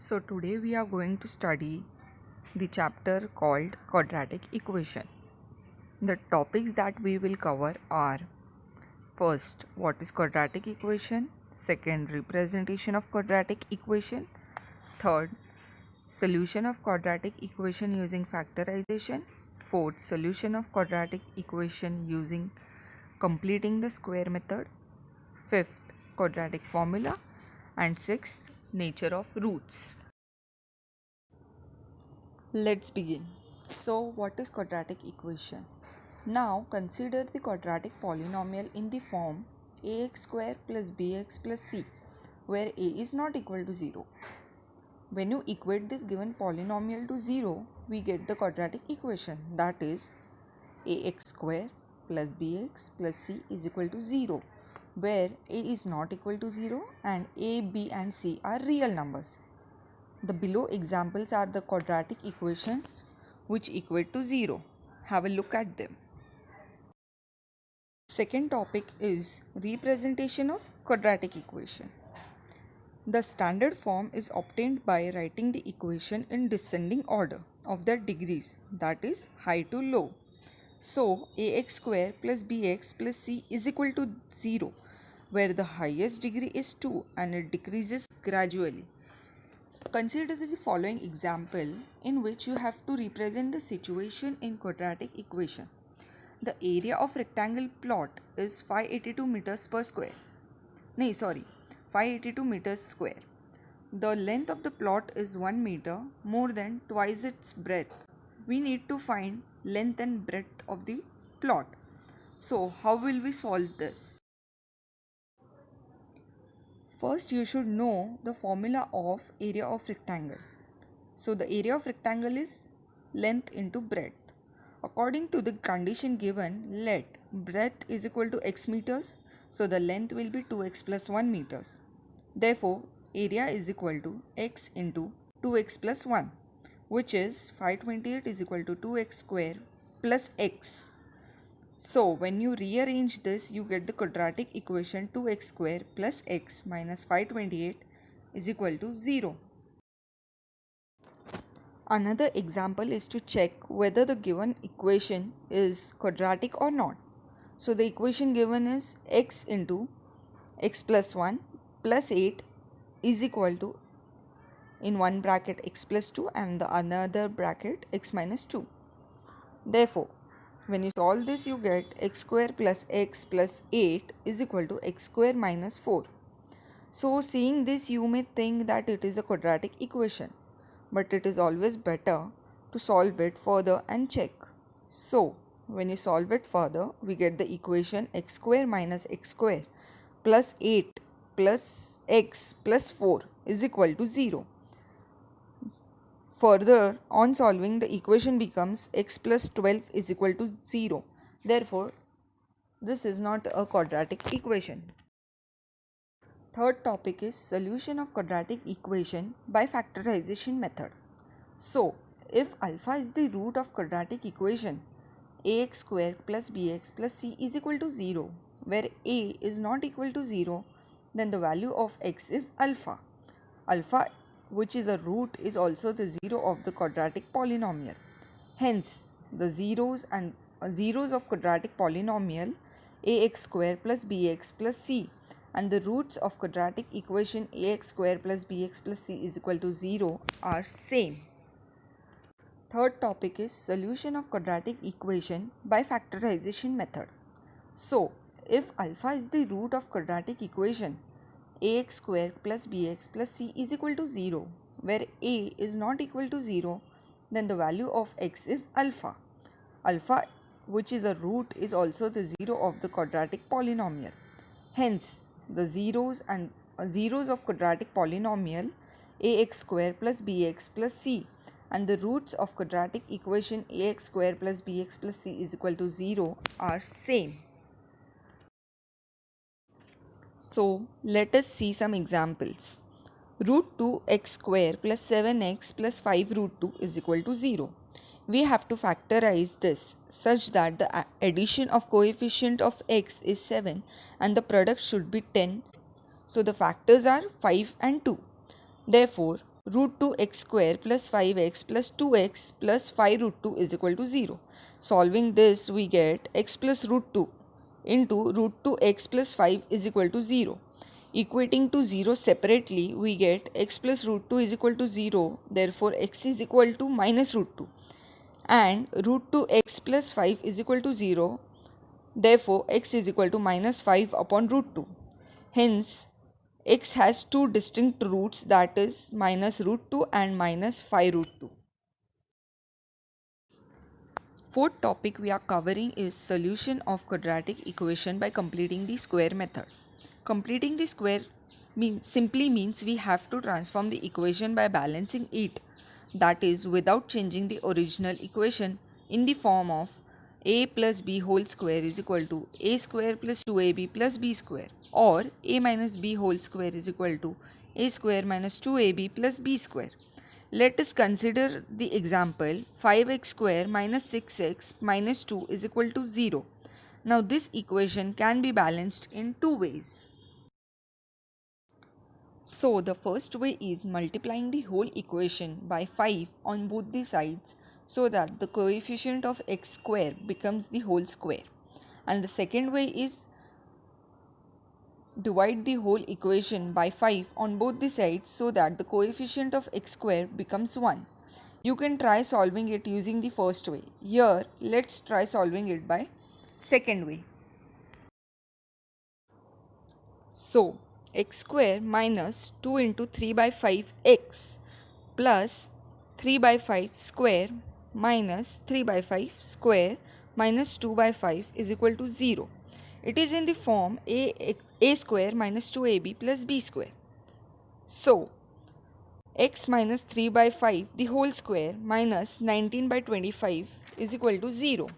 So today we are going to study the chapter called quadratic equation. The topics that we will cover are: first, what is quadratic equation; second, representation of quadratic equation; third, solution of quadratic equation using factorization; fourth, solution of quadratic equation using completing the square method; fifth, quadratic formula; and sixth, nature of roots. Let's begin. So, what is quadratic equation? Now, consider the quadratic polynomial in the form ax square plus bx plus c, where a is not equal to 0. When you equate this given polynomial to 0, we get the quadratic equation, that is ax square plus bx plus c is equal to 0, where a is not equal to 0 and a, b and c are real numbers. The below examples are the quadratic equations which equate to 0. Have a look at them. Second topic is representation of quadratic equation. The standard form is obtained by writing the equation in descending order of their degrees, that is high to low. So ax square plus bx plus c is equal to 0, where the highest degree is 2 and it decreases gradually. Consider the following example in which you have to represent the situation in quadratic equation. The area of rectangle plot is 582 meters per square. 582 meters square. The length of the plot is 1 meter, more than twice its breadth. We need to find length and breadth of the plot. So, how will we solve this? First, you should know the formula of area of rectangle. So, the area of rectangle is length into breadth. According to the condition given, let breadth is equal to x meters. So, the length will be 2x plus 1 meters. Therefore, area is equal to x into 2x plus 1, which is 528 is equal to 2x square plus x. So, when you rearrange this, you get the quadratic equation 2x square plus x minus 528 is equal to 0. Another example is to check whether the given equation is quadratic or not. So, the equation given is x into x plus 1 plus 8 is equal to, in one bracket, x plus 2 and the another bracket x minus 2. Therefore, when you solve this, you get x square plus x plus 8 is equal to x square minus 4. So, seeing this, you may think that it is a quadratic equation, but it is always better to solve it further and check. So, when you solve it further, we get the equation x square minus x square plus 8 plus x plus 4 is equal to 0. Further, on solving, the equation becomes x plus 12 is equal to 0. Therefore, this is not a quadratic equation. Third topic is solution of quadratic equation by factorization method. So, if alpha is the root of quadratic equation, ax square plus bx plus c is equal to 0, where a is not equal to 0, then the value of x is alpha. Alpha, which is a root, is also the 0 of the quadratic polynomial. Hence, the zeros of quadratic polynomial ax square plus bx plus c and the roots of quadratic equation ax square plus bx plus c is equal to 0 are same. Third topic is solution of quadratic equation by factorization method. So, if alpha is the root of quadratic equation, ax square plus bx plus c is equal to 0, where a is not equal to 0, then the value of x is alpha. Alpha, which is a root, is also the 0 of the quadratic polynomial. Hence, the zeros of quadratic polynomial ax square plus bx plus c and the roots of quadratic equation ax square plus bx plus c is equal to 0 are same. So, let us see some examples. Root 2x square plus 7x plus 5 root 2 is equal to 0. We have to factorize this such that the addition of coefficient of x is 7 and the product should be 10. So, the factors are 5 and 2. Therefore, root 2x square plus 5x plus 2x plus 5 root 2 is equal to 0. Solving this, we get x plus root 2 into root 2x plus 5 is equal to 0. Equating to 0 separately, we get x plus root 2 is equal to 0. Therefore, x is equal to minus root 2. And root 2x plus 5 is equal to 0. Therefore, x is equal to minus 5 upon root 2. Hence, x has two distinct roots, that is minus root 2 and minus 5 root 2. Fourth topic we are covering is solution of quadratic equation by completing the square method. Completing the square simply means we have to transform the equation by balancing it, that is without changing the original equation, in the form of a plus b whole square is equal to a square plus 2ab plus b square, or a minus b whole square is equal to a square minus 2ab plus b square. Let us consider the example 5x square minus 6x minus 2 is equal to 0. Now this equation can be balanced in two ways. So the first way is multiplying the whole equation by 5 on both the sides so that the coefficient of x square becomes the whole square. And the second way is divide the whole equation by 5 on both the sides so that the coefficient of x square becomes 1. You can try solving it using the first way. Here, let's try solving it by second way. So, x square minus 2 into 3 by 5 x plus 3 by 5 square minus 3 by 5 square minus 2 by 5 is equal to 0. It is in the form a square minus 2ab plus b square. So, x minus 3 by 5 the whole square minus 19 by 25 is equal to 0.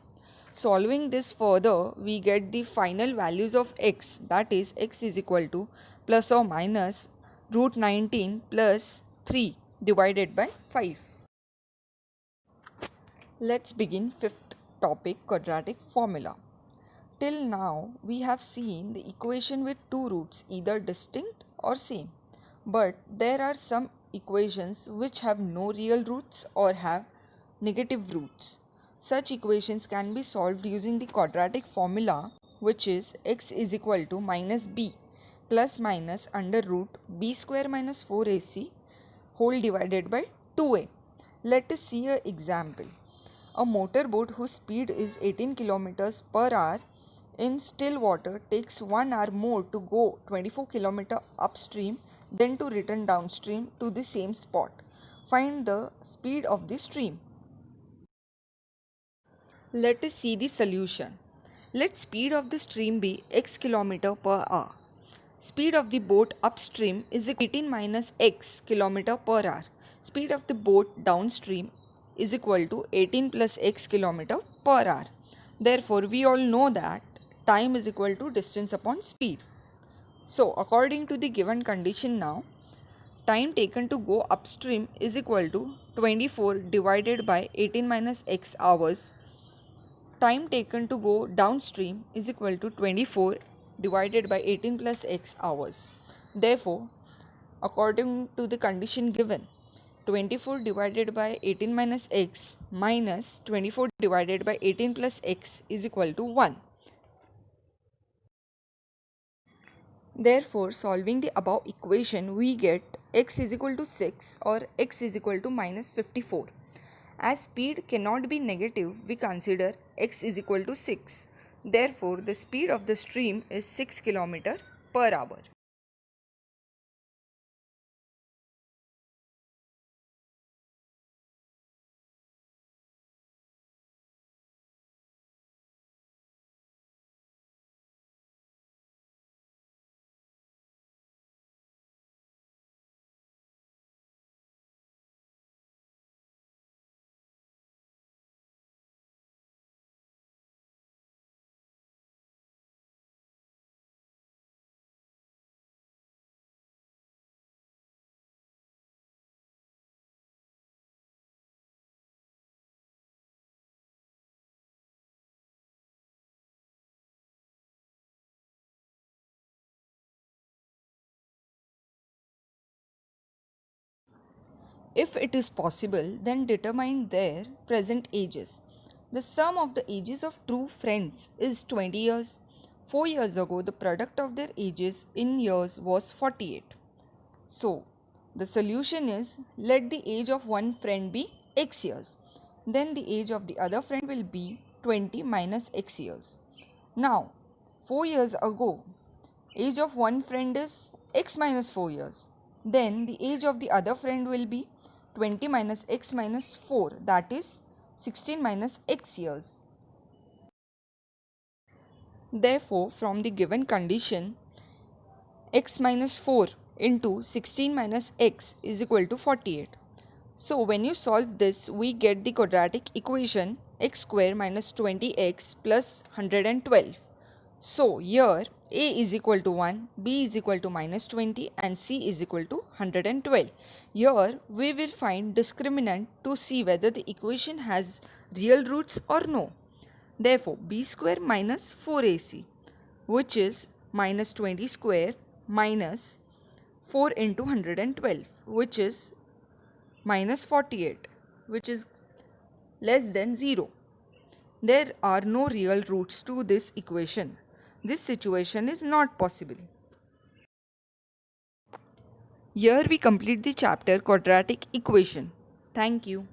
Solving this further, we get the final values of x, that is x is equal to plus or minus root 19 plus 3 divided by 5. Let's begin fifth topic, quadratic formula. Till now, we have seen the equation with two roots, either distinct or same. But there are some equations which have no real roots or have negative roots. Such equations can be solved using the quadratic formula, which is x is equal to minus b plus minus under root b square minus 4ac whole divided by 2a. Let us see an example. A motorboat whose speed is 18 kilometers per hour in still water takes 1 hour more to go 24 km upstream than to return downstream to the same spot. Find the speed of the stream. Let us see the solution. Let speed of the stream be x km per hour. Speed of the boat upstream is 18 minus x km per hour. Speed of the boat downstream is equal to 18 plus x km per hour. Therefore, we all know that time is equal to distance upon speed. So, according to the given condition now, time taken to go upstream is equal to 24 divided by 18 minus x hours. Time taken to go downstream is equal to 24 divided by 18 plus x hours. Therefore, according to the condition given, 24 divided by 18 minus x minus 24 divided by 18 plus x is equal to 1. Therefore, solving the above equation, we get x is equal to 6 or x is equal to minus 54. As speed cannot be negative, we consider x is equal to 6. Therefore, the speed of the stream is 6 km per hour. If it is possible, then determine their present ages. The sum of the ages of true friends is 20 years. 4 years ago, the product of their ages in years was 48. So, the solution is, let the age of one friend be x years. Then the age of the other friend will be 20 minus x years. Now, 4 years ago, age of one friend is x minus 4 years. Then the age of the other friend will be 20 minus x minus 4, that is 16 minus x years. Therefore, from the given condition, x minus 4 into 16 minus x is equal to 48. So when you solve this, we get the quadratic equation x square minus 20x plus 112. So here a is equal to 1, b is equal to minus 20 and c is equal to 112. Here we will find discriminant to see whether the equation has real roots or no. Therefore b square minus 4ac, which is minus 20 square minus 4 into 112, which is minus 48, which is less than 0. There are no real roots to this equation. This situation is not possible. Here we complete the chapter quadratic equation. Thank you.